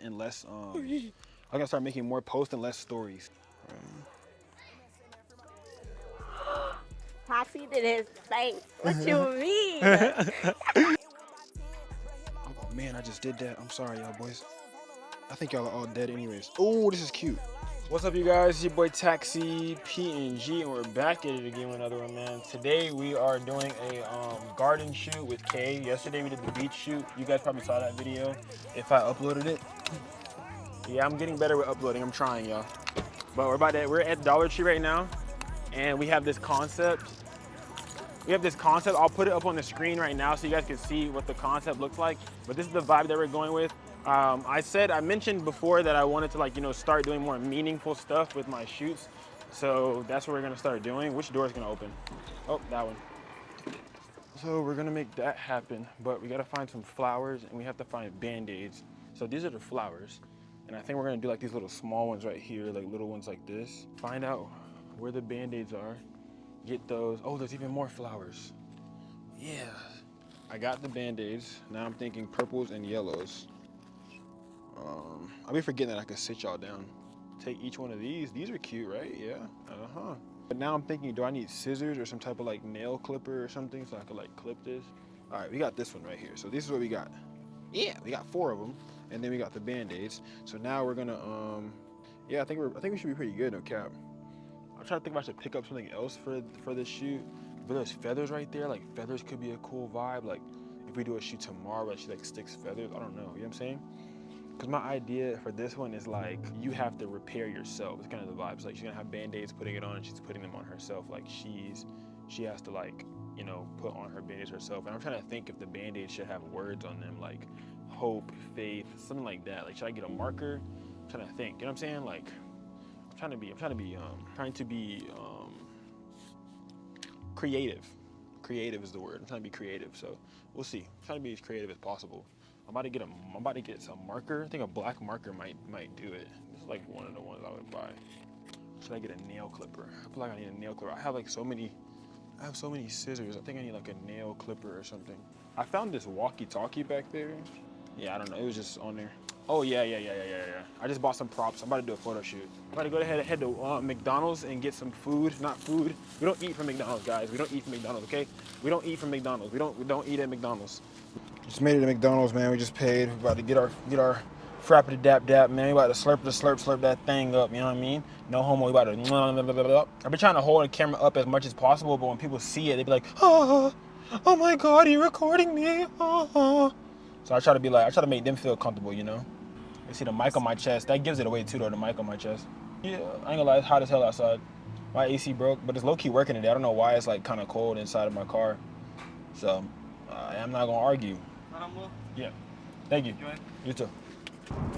and less. I'm gonna start making more posts and less stories. Foxy did his face. What you mean? Oh man, I just did that. I'm sorry, y'all boys. I think y'all are all dead anyways. Oh, this is cute. What's up, you guys? It's your boy Taxi PNG, and we're back at it again with another one, man. Today we are doing a garden shoot with Kay. Yesterday we did the beach shoot. You guys probably saw that video if I uploaded it. Yeah, I'm getting better with uploading. I'm trying, y'all. But we're at Dollar Tree right now, and we have this concept. I'll put it up on the screen right now so you guys can see what the concept looks like. But this is the vibe that we're going with. I mentioned before that I wanted to start doing more meaningful stuff with my shoots. So that's what we're gonna start doing. Which door is gonna open? Oh, that one. So we're gonna make that happen, but we gotta find some flowers and we have to find Band-Aids. So these are the flowers. And I think we're gonna do like these little small ones right here, like little ones like this. Find out where the Band-Aids are. Get those. Oh, there's even more flowers. Yeah. I got the Band-Aids. Now I'm thinking purples and yellows. I'll be forgetting that I could sit y'all down. Take each one of these. These are cute, right? Yeah. Uh-huh. But now I'm thinking, do I need scissors or some type of like nail clipper or something so I could like clip this? All right, we got this one right here. So this is what we got. Yeah, we got 4 of them. And then we got the Band-Aids. So now we're gonna, yeah, I think we should be pretty good, no cap. I'm trying to think if I should pick up something else for this shoot. But there's feathers right there. Like feathers could be a cool vibe. Like if we do a shoot tomorrow, like she like sticks feathers. I don't know. You know what I'm saying? Because my idea for this one is like you have to repair yourself. It's kind of the vibes. Like she's gonna have Band-Aids putting it on, and she's putting them on herself. Like she has to like put on her Band-Aids herself. And I'm trying to think if the Band-Aids should have words on them like hope, faith, something like that. Like should I get a marker? I'm trying to think. You know what I'm saying? Like. Trying to be creative. Creative is the word. I'm trying to be creative, so we'll see. I'm trying to be as creative as possible. I'm about to get some marker. I think a black marker might do it. This is like one of the ones I would buy. Should I get a nail clipper? I feel like I need a nail clipper. I have so many scissors. I think I need like a nail clipper or something. I found this walkie-talkie back there. Yeah, I don't know. It was just on there. Oh, yeah. I just bought some props. I'm about to do a photo shoot. I'm about to go ahead to McDonald's and get some food. Not food. We don't eat from McDonald's, guys. We don't eat from McDonald's, okay? We don't eat from McDonald's. We don't eat at McDonald's. Just made it to McDonald's, man. We just paid. We're about to get our frappity dap dap, man. We about to slurp that thing up, you know what I mean? No homo. We about to. I've been trying to hold the camera up as much as possible, but when people see it, they be like, oh my God, you're recording me. So I try to make them feel comfortable, you know? You see the mic on my chest. That gives it away too, though, the mic on my chest. Yeah, I ain't gonna lie, it's hot as hell outside. My AC broke, but it's low-key working today. I don't know why it's like kind of cold inside of my car. So, I'm not gonna argue. Yeah, thank you. You too.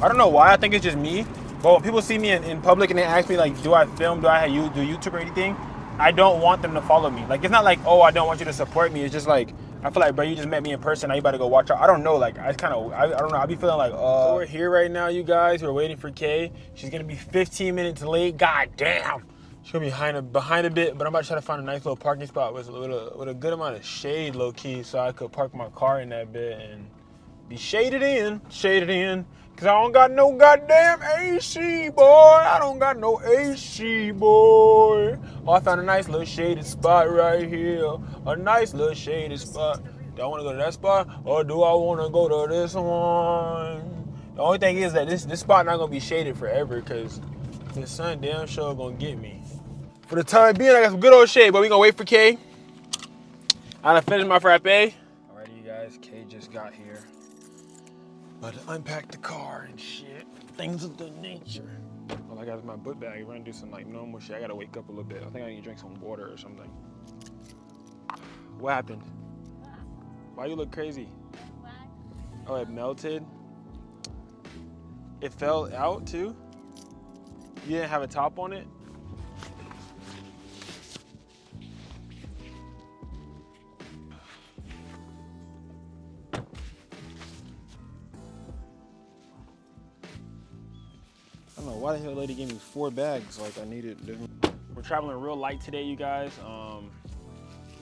I don't know why, I think it's just me, but when people see me in public and they ask me like, do I film, do YouTube or anything, I don't want them to follow me. Like, it's not like, oh, I don't want you to support me. It's just like, I feel like, bro, you just met me in person. Now you about to go watch out. I don't know. Like, I don't know. I be feeling like, So we're here right now, you guys. We're waiting for Kay. She's going to be 15 minutes late. God damn. She's going to be behind a bit, but I'm about to try to find a nice little parking spot with a good amount of shade, low key, so I could park my car in that bit and be shaded in. Cause I don't got no goddamn AC, boy. I don't got no AC, boy. Oh, I found a nice little shaded spot right here. A nice little shaded spot. Do I want to go to that spot, or do I want to go to this one? The only thing is that this spot not gonna be shaded forever, cause the sun damn sure gonna get me. For the time being, I got some good old shade, but we gonna wait for Kay. I done finished my frappe. Alrighty, you guys. Kay just got here. About to unpack the car and shit. Things of the nature. All I got is my book bag. We're gonna do some like normal shit. I gotta wake up a little bit. I think I need to drink some water or something. What happened? Why you look crazy? Oh, it melted? It fell out too? You didn't have a top on it? I don't know why the hell lady gave me 4 bags like I needed. We're traveling real light today, you guys.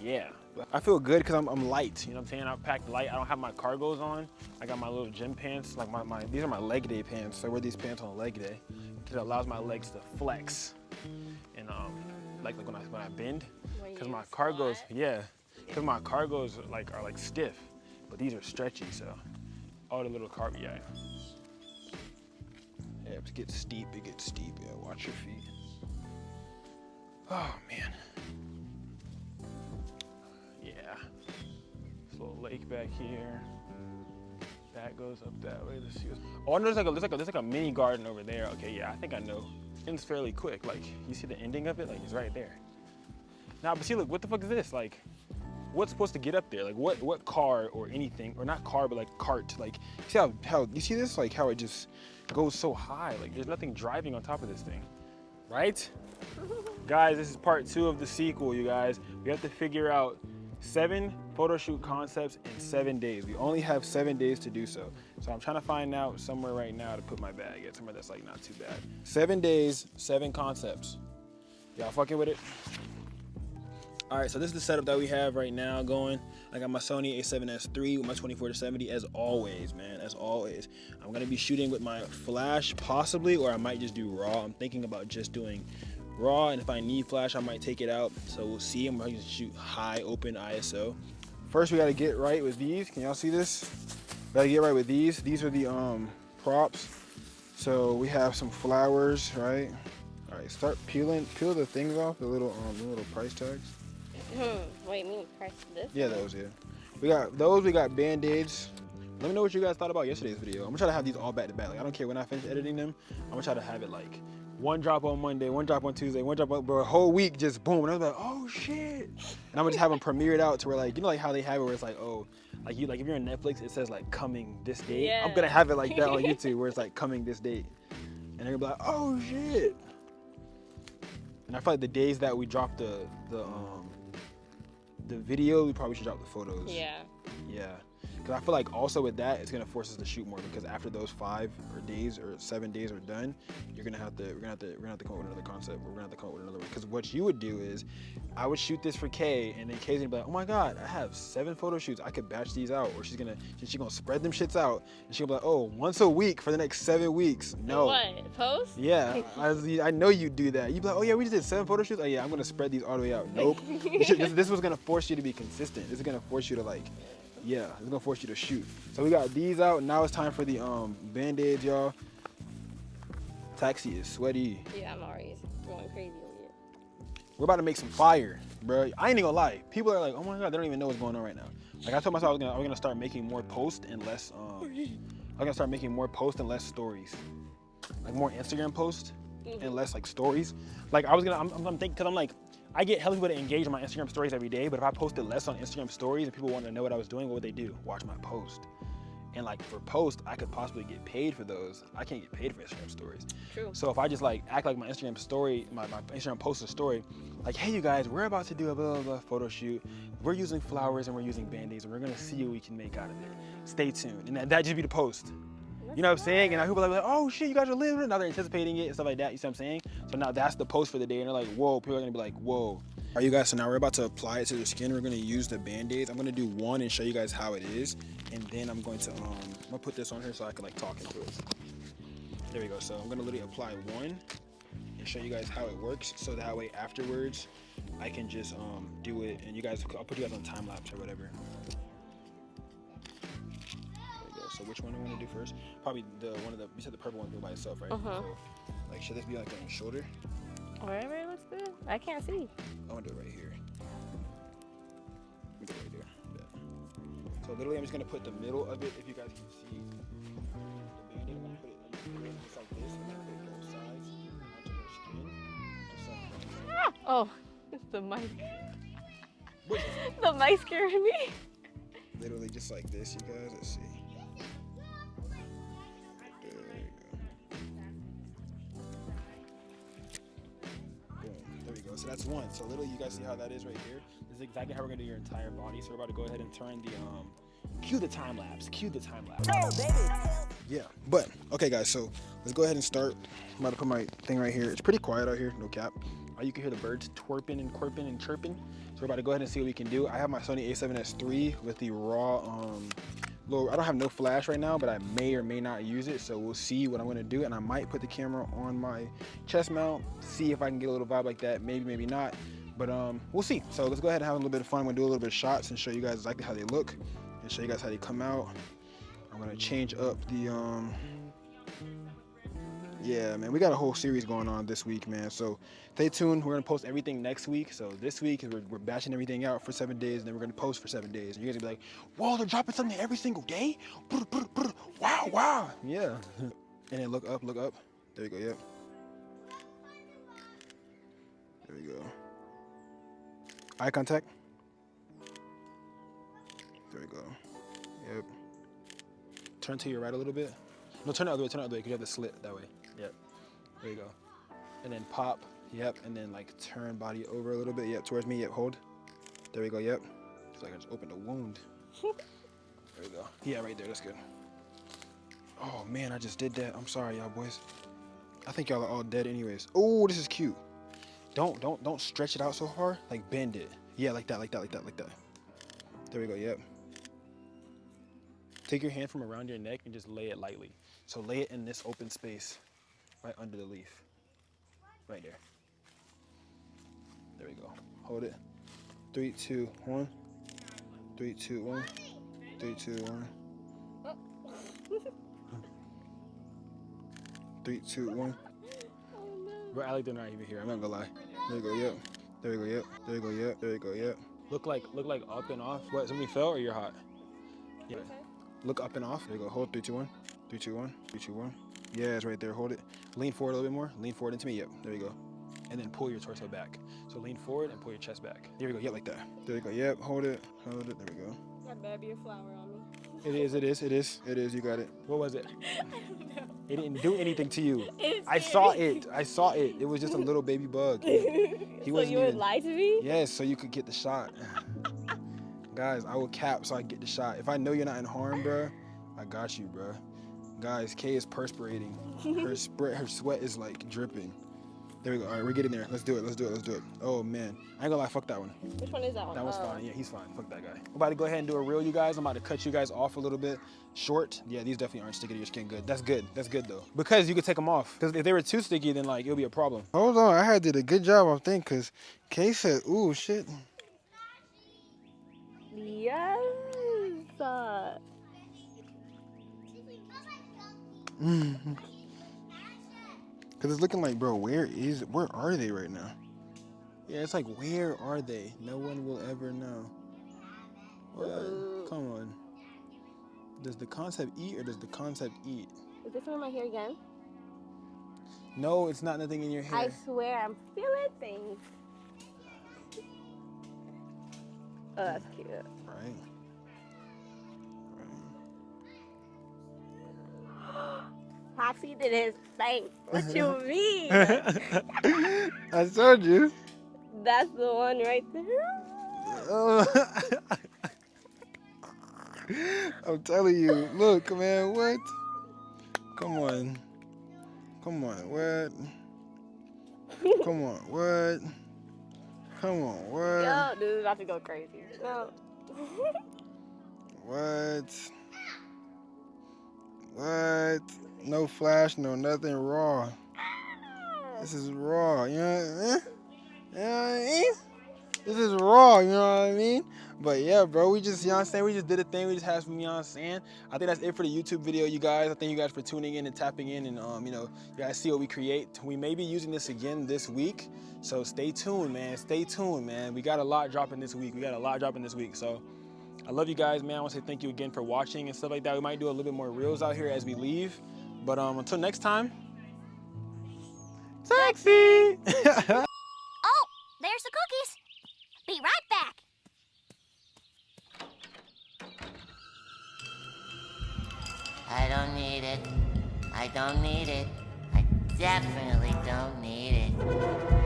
Yeah, I feel good because I'm light. You know what I'm saying? I packed light. I don't have my cargos on. I got my little gym pants. Like these are my leg day pants. So I wear these pants on leg day because it allows my legs to flex. And like when I bend, because my cargos, yeah, because my cargos are like stiff, but these are stretchy. So all the little carb, yeah. Yeah, it gets steep. It gets steep. Yeah, watch your feet. Oh man. Yeah. This little lake back here. That goes up that way. Let's see. Oh, there's like a mini garden over there. Okay, yeah, I think I know. Ends fairly quick. Like you see the ending of it? Like it's right there. Now, but see, look, what the fuck is this? Like, what's supposed to get up there? Like what car or anything, or not car, but like cart? Like, see how you see this? Like how it just goes so high. Like there's nothing driving on top of this thing, right? Guys, this is part 2 of the sequel, you guys. We have to figure out 7 photo shoot concepts in 7 days. We only have 7 days to do so. So I'm trying to find out somewhere right now to put my bag at, somewhere that's like not too bad. 7 days, 7 concepts. Y'all fucking with it? All right, so this is the setup that we have right now going. I got my Sony a7S III with my 24-70 as always, man, as always. I'm gonna be shooting with my flash possibly, or I might just do raw. I'm thinking about just doing raw, and if I need flash, I might take it out. So we'll see. I'm going to shoot high open ISO. First, we got to get right with these. Can y'all see this? We got to get right with these. These are the props. So we have some flowers, right? All right, start peel the things off, the little price tags. Wait, you mean press this? Yeah, those, yeah. We got those. We got Band-Aids. Let me know what you guys thought about yesterday's video. I'm gonna try to have these all back to back. Like I don't care when I finish editing them. I'm gonna try to have it like one drop on Monday, one drop on Tuesday, one drop on, bro, a whole week just boom. And I was like, oh shit. And I'm gonna just have them premiered out to where like, you know like how they have it where it's like, oh, like if you're on Netflix, it says like coming this date. Yeah. I'm gonna have it like that on YouTube where it's like coming this date. And they're gonna be like, oh shit. And I feel like the days that we drop the video, we probably should drop the photos. Yeah. Yeah. Because I feel like also with that, it's gonna force us to shoot more because after those 5 days or 7 days are done, we're gonna have to come up with another concept. We're gonna have to come up with another one. Because what you would do is, I would shoot this for Kay, and then Kay's gonna be like, oh my God, I have 7 photo shoots. I could batch these out, or she's gonna spread them shits out, and she'll be like, oh, once a week for the next 7 weeks. No. What? Post? Yeah, I know you do that. You'd be like, oh yeah, we just did 7 photo shoots. Oh yeah, I'm gonna spread these all the way out. Nope. This was gonna force you to be consistent. This is gonna force you to like. Yeah, it's gonna force you to shoot. So we got these out. Now it's time for the Band-Aids, y'all. Taxi is sweaty. Yeah, I'm already going crazy over here. We're about to make some fire, bro. I ain't even gonna lie. People are like, oh my God, they don't even know what's going on right now. Like I told myself I was gonna start making more posts and less. Stories. Like more Instagram posts and less like stories. Like I'm thinking, cause I'm like, I get hella people to engage in my Instagram stories every day, but if I posted less on Instagram stories and people wanted to know what I was doing, what would they do? Watch my post. And like for posts, I could possibly get paid for those. I can't get paid for Instagram stories. True. So if I just like act like my Instagram story, my Instagram post a story, like, hey you guys, we're about to do a blah, blah, blah photo shoot. We're using flowers and we're using Band-Aids and we're gonna see what we can make out of it. Stay tuned. And that just be the post. You know what I'm saying? And people are like, oh shit, you guys are living it. Now they're anticipating it and stuff like that. You see what I'm saying? So now that's the post for the day. And they're like, whoa, people are gonna be like, whoa. All right, you guys, so now we're about to apply it to the skin. We're gonna use the Band-Aids. I'm gonna do one and show you guys how it is. And then I'm going to, I'm gonna put this on here so I can like talk into it. There we go. So I'm gonna literally apply one and show you guys how it works. So that way afterwards, I can just do it and I'll put you guys on time lapse or whatever. So which one do I want to do first? Probably you said the purple one go by itself, right? So, like, should this be like on your shoulder? Wherever it looks good. I can't see. I want to do it right here. Let me do it right there. Yeah. So literally, I'm just gonna put the middle of it. If you guys can see the Band-Aid, I'm gonna put it just like this. I'm gonna put both sides onto her skin. Just like that. Oh, it's the mic. The mic scared me. Literally just like this, you guys. Let's see. So that's one. So literally you guys see how that is right here. This is exactly how we're gonna do your entire body. So we're about to go ahead and turn the cue the time lapse. Oh, baby. Yeah, but okay guys, so let's go ahead and start. I'm about to put my thing right here. It's pretty quiet out here, no cap. You can hear the birds twerping and quirping and chirping. So we're about to go ahead and see what we can do. I have my Sony a7S III with the raw, I don't have no flash right now, but I may or may not use it. So we'll see what I'm gonna do. And I might put the camera on my chest mount, see if I can get a little vibe like that. Maybe, maybe not, but we'll see. So let's go ahead and have a little bit of fun. I'm gonna do a little bit of shots and show you guys exactly how they look and show you guys how they come out. I'm gonna change up the, yeah, man, we got a whole series going on this week, man. So stay tuned. We're gonna post everything next week. So this week we're batching everything out for 7 days, and then we're gonna post for 7 days. And you're gonna be like, "Whoa, they're dropping something every single day? Wow, wow." Yeah. And then look up, look up. There you go. Yep. There we go. Eye contact. There we go. Yep. Turn to your right a little bit. No, turn the other way. Turn the other way. Because you have the slit that way. Yep. There you go. And then pop. Yep. And then like turn body over a little bit. Yep. Towards me. Yep. Hold. There we go. Yep. It's like I just opened a wound. There we go. Yeah, right there. That's good. Oh man, I just did that. I'm sorry, y'all boys. I think y'all are all dead anyways. Oh, this is cute. Don't stretch it out so hard. Like bend it. Yeah, like that. There we go. Yep. Take your hand from around your neck and just lay it lightly. So lay it in this open space. Right under the leaf. Right there. There we go. Hold it. 3, 2, 1. 3, 2, 1. 3, 2, 1. 3, 2, 1. Bro, I like they're not even here. I'm not gonna lie. There you go. Yep. There you go. Yep. There you go. Yep. There you go. Yep. Look like up and off. What? Somebody fell or you're hot? Yeah. Look up and off. There you go. Hold 3, 2, 1. 3, 2, 1. 3, 2, 1. Yeah, it's right there. Hold it. Lean forward a little bit more. Lean forward into me. Yep. There you go. And then pull your torso back. So lean forward and pull your chest back. There you go. Yep, like that. There you go. Yep. Hold it. Hold it. There we go. That better be a flower on me. It is. It is. It is. It is. You got it. What was it? I don't know. It didn't do anything to you. It's I saw it. I saw it. It was just a little baby bug. He so wasn't you would even, lie to me? Yes, so you could get the shot. Guys, I will cap so I get the shot. If I know you're not in harm, bruh, I got you, bruh. Guys, Kay is perspirating. Her sweat is like dripping. There we go. All right, we're getting there. Let's do it. Let's do it. Let's do it. Oh man, I ain't gonna lie. Fuck that one. Which one is that one? That one's fine. Yeah, he's fine. Fuck that guy. I'm about to go ahead and do a reel, you guys. I'm about to cut you guys off a little bit short. Yeah, these definitely aren't sticking to your skin good. That's good. That's good though. Because you could take them off. Because if they were too sticky, then like it'll be a problem. Hold on, I had did a good job, I think, because Kay said, "Ooh, shit." Yes. Because it's looking like, bro, where are they right now? Yeah, it's like, where are they? No one will ever know. What? Come on. Does the concept eat or does the concept eat? Is this one in my hair again? No, it's not nothing in your hair. I swear I'm feeling things. Oh, that's cute. Right. Foxy did his thing. What you mean? I told you. That's the one right there. I'm telling you. Look, man, what? Come on. Come on, what? Come on, what? Come on, what? Yo, this is about to go crazy. No. What? What? No flash, no nothing, raw. This is raw, you know what I mean? This is raw, you know what I mean? But yeah, bro, we just, you know what I'm saying? We just did a thing. We just had some, you know what I'm saying? I think that's it for the YouTube video, you guys. I thank you guys for tuning in and tapping in and, you know, you guys see what we create. We may be using this again this week. So stay tuned, man. Stay tuned, man. We got a lot dropping this week. So I love you guys, man. I want to say thank you again for watching and stuff like that. We might do a little bit more reels out here as we leave. But until next time, sexy! Oh, there's the cookies. Be right back. I don't need it. I don't need it. I definitely don't need it.